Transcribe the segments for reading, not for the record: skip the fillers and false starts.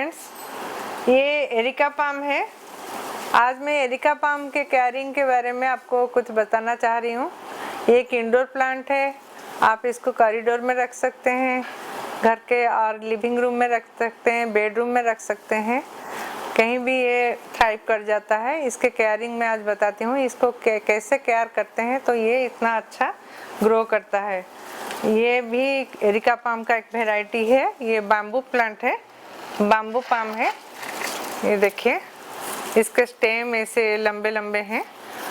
Friends, ये areca palm है। आज मैं एरिका पाम के केयरिंग के बारे में आपको कुछ बताना चाह रही हूँ। ये एक इंडोर प्लांट है। आप इसको कॉरिडोर में रख सकते हैं, घर के और लिविंग रूम में रख सकते हैं, बेडरूम में रख सकते हैं, कहीं भी ये थ्राइव कर जाता है। इसके केयरिंग में आज बताती हूँ इसको कैसे केयर करते हैं तो ये इतना अच्छा ग्रो करता है। ये भी एरिका पाम का एक वैरायटी है। ये बाम्बू प्लांट है, बाम्बू पाम है। ये देखिए, इसके स्टेम ऐसे लंबे लंबे हैं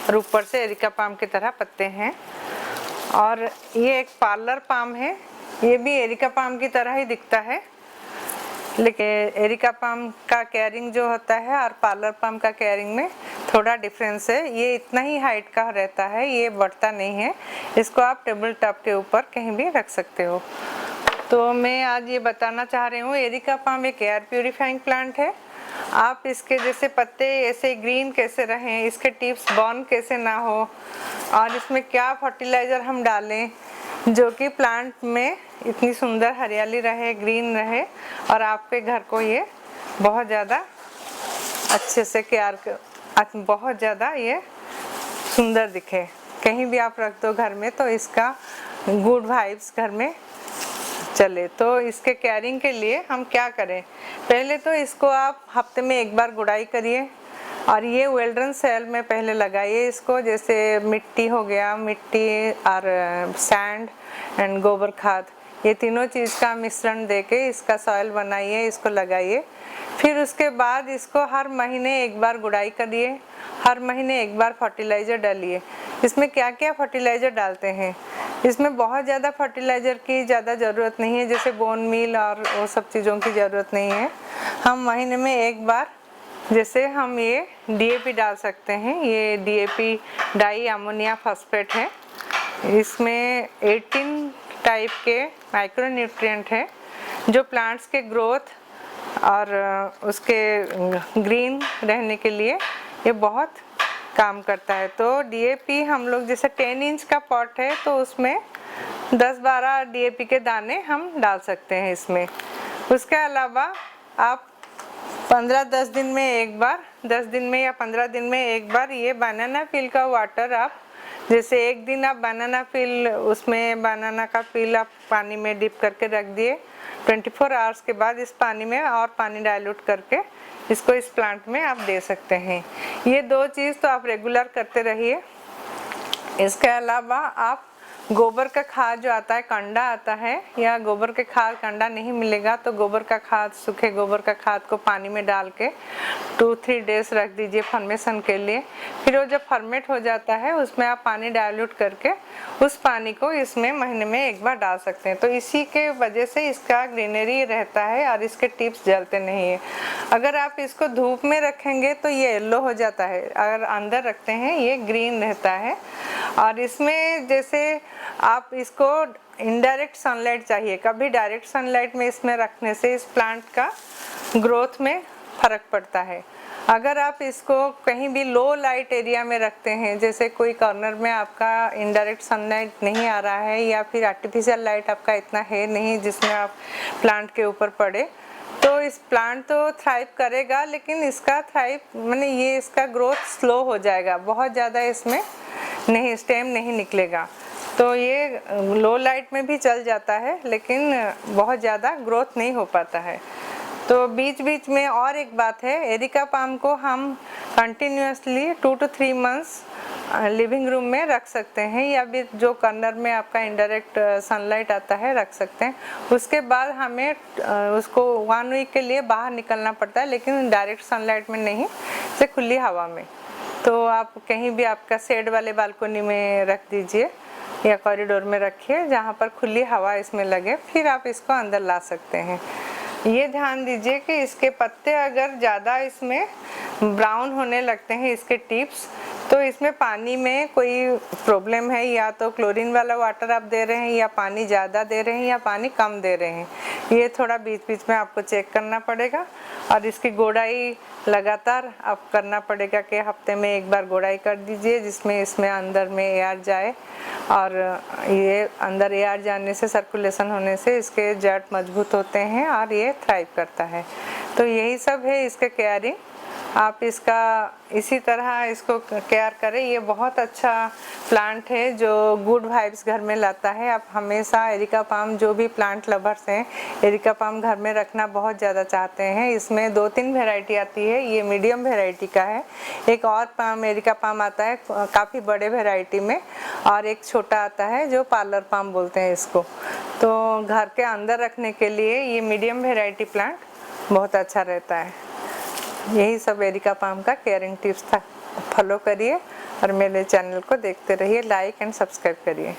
और ऊपर से एरिका पाम की तरह पत्ते हैं। और ये एक पार्लर पाम है। ये भी एरिका पाम की तरह ही दिखता है, लेकिन एरिका पाम का केयरिंग जो होता है और पार्लर पाम का केयरिंग में थोड़ा डिफरेंस है। ये इतना ही हाइट का रहता है, ये बढ़ता नहीं है। इसको आप टेबल टॉप के ऊपर कहीं भी रख सकते हो। तो मैं आज ये बताना चाह रही हूँ, एरिका पाम एक एयर प्यूरिफाइंग प्लांट है। आप इसके जैसे पत्ते ऐसे ग्रीन कैसे रहें, इसके टिप्स बर्न कैसे ना हो, और इसमें क्या फर्टिलाइज़र हम डालें जो कि प्लांट में इतनी सुंदर हरियाली रहे, ग्रीन रहे, और आपके घर को ये बहुत ज़्यादा अच्छे से केयर, बहुत ज़्यादा ये सुंदर दिखे। कहीं भी आप रख दो घर में तो इसका गुड वाइब्स घर में चले। तो इसके केयरिंग के लिए हम क्या करें, पहले तो इसको आप हफ्ते में एक बार गुड़ाई करिए, और ये वेल्डन सेल में पहले लगाइए इसको। जैसे मिट्टी हो गया, मिट्टी और सैंड एंड गोबर खाद, ये तीनों चीज़ का मिश्रण देके इसका सॉइल बनाइए, इसको लगाइए। फिर उसके बाद इसको हर महीने एक बार गुड़ाई करिए, हर महीने एक बार फर्टिलाइज़र डालिए। इसमें क्या क्या फर्टिलाइज़र डालते हैं, इसमें बहुत ज़्यादा फर्टिलाइज़र की ज़्यादा ज़रूरत नहीं है, जैसे बोन मील और वो सब चीज़ों की ज़रूरत नहीं है। हम महीने में एक बार जैसे हम ये डीएपी डाल सकते हैं। ये डीएपी डाई अमोनिया फॉस्फेट है। इसमें 18 टाइप के माइक्रो न्यूट्रिएंट है जो प्लांट्स के ग्रोथ और उसके ग्रीन रहने के लिए ये बहुत काम करता है। तो डीएपी हम लोग जैसे 10 इंच का पॉट है तो उसमें 10-12 डीएपी के दाने हम डाल सकते हैं इसमें। उसके अलावा आप 10 दिन में एक बार, 10 दिन में या 15 दिन में एक बार ये बनाना पील का वाटर आप, जैसे एक दिन आप बनाना पील, उसमें बनाना का पील आप पानी में डिप करके रख दिए, 24 आवर्स के बाद इस पानी में और पानी डाइल्यूट करके इसको इस प्लांट में आप दे सकते हैं। ये दो चीज़ तो आप रेगुलर करते रहिए। इसके अलावा आप गोबर का खाद जो आता है, कंडा आता है, या गोबर के खाद कंडा नहीं मिलेगा तो गोबर का खाद, सूखे गोबर का खाद को पानी में डाल के 2-3 डेज रख दीजिए फॉर्मेशन के लिए। फिर वो जब फॉर्मेट हो जाता है उसमें आप पानी डाइल्यूट करके उस पानी को इसमें महीने में एक बार डाल सकते हैं। तो इसी के वजह से इसका ग्रीनरी रहता है और इसके टिप्स जलते नहीं है। अगर आप इसको धूप में रखेंगे तो ये येलो हो जाता है, अगर अंदर रखते हैं ये ग्रीन रहता है। और इसमें जैसे आप इसको इनडायरेक्ट सनलाइट चाहिए, कभी डायरेक्ट सनलाइट में इसमें रखने से इस प्लांट का ग्रोथ में फ़र्क पड़ता है। अगर आप इसको कहीं भी लो लाइट एरिया में रखते हैं, जैसे कोई कॉर्नर में आपका इनडायरेक्ट सनलाइट नहीं आ रहा है, या फिर आर्टिफिशियल लाइट आपका इतना है नहीं जिसमें आप प्लांट के ऊपर पड़े, तो इस प्लांट तो थ्राइव करेगा, लेकिन इसका थ्राइव माने ये इसका ग्रोथ स्लो हो जाएगा, बहुत ज़्यादा इसमें नहीं, स्टेम नहीं निकलेगा। तो ये लो लाइट में भी चल जाता है, लेकिन बहुत ज़्यादा ग्रोथ नहीं हो पाता है। तो बीच बीच में और एक बात है, एरिका पाम को हम continuously 2 to 3 months living room में रख सकते हैं, या भी जो कॉर्नर में आपका इनडायरेक्ट सनलाइट आता है रख सकते हैं। उसके बाद हमें उसको 1 वीक के लिए बाहर निकलना पड़ता है, लेकिन डायरेक्ट सनलाइट में नहीं, से खुली हवा में। तो आप कहीं भी आपका शेड वाले बालकोनी में रख दीजिए या कॉरिडोर में रखिए जहाँ पर खुली हवा इसमें लगे, फिर आप इसको अंदर ला सकते हैं। ये ध्यान दीजिए कि इसके पत्ते अगर ज़्यादा इसमें ब्राउन होने लगते हैं, इसके टिप्स, तो इसमें पानी में कोई प्रॉब्लम है, या तो क्लोरीन वाला वाटर आप दे रहे हैं, या पानी ज़्यादा दे रहे हैं, या पानी कम दे रहे हैं। ये थोड़ा बीच बीच में आपको चेक करना पड़ेगा। और इसकी गोड़ाई लगातार आप करना पड़ेगा कि हफ्ते में एक बार गोड़ाई कर दीजिए, जिसमें इसमें अंदर में एयर जाए, और ये अंदर एयर जाने से, सर्कुलेशन होने से इसके जड़ मजबूत होते हैं और ये थ्राइव करता है। तो यही सब है इसका केयरिंग। आप इसका इसी तरह इसको केयर करें। ये बहुत अच्छा प्लांट है जो गुड वाइब्स घर में लाता है। आप हमेशा एरिका पाम, जो भी प्लांट लवर्स हैं, एरिका पाम घर में रखना बहुत ज़्यादा चाहते हैं। इसमें 2-3 वैरायटी आती है, ये मीडियम वैरायटी का है। एक और पाम एरिका पाम आता है काफ़ी बड़े वैरायटी में, और एक छोटा आता है जो पार्लर पाम बोलते हैं इसको। तो घर के अंदर रखने के लिए ये मीडियम वैरायटी प्लांट बहुत अच्छा रहता है। यही सब एरिका पाम का केयरिंग टिप्स था। फॉलो करिए और मेरे चैनल को देखते रहिए, लाइक एंड सब्सक्राइब करिए।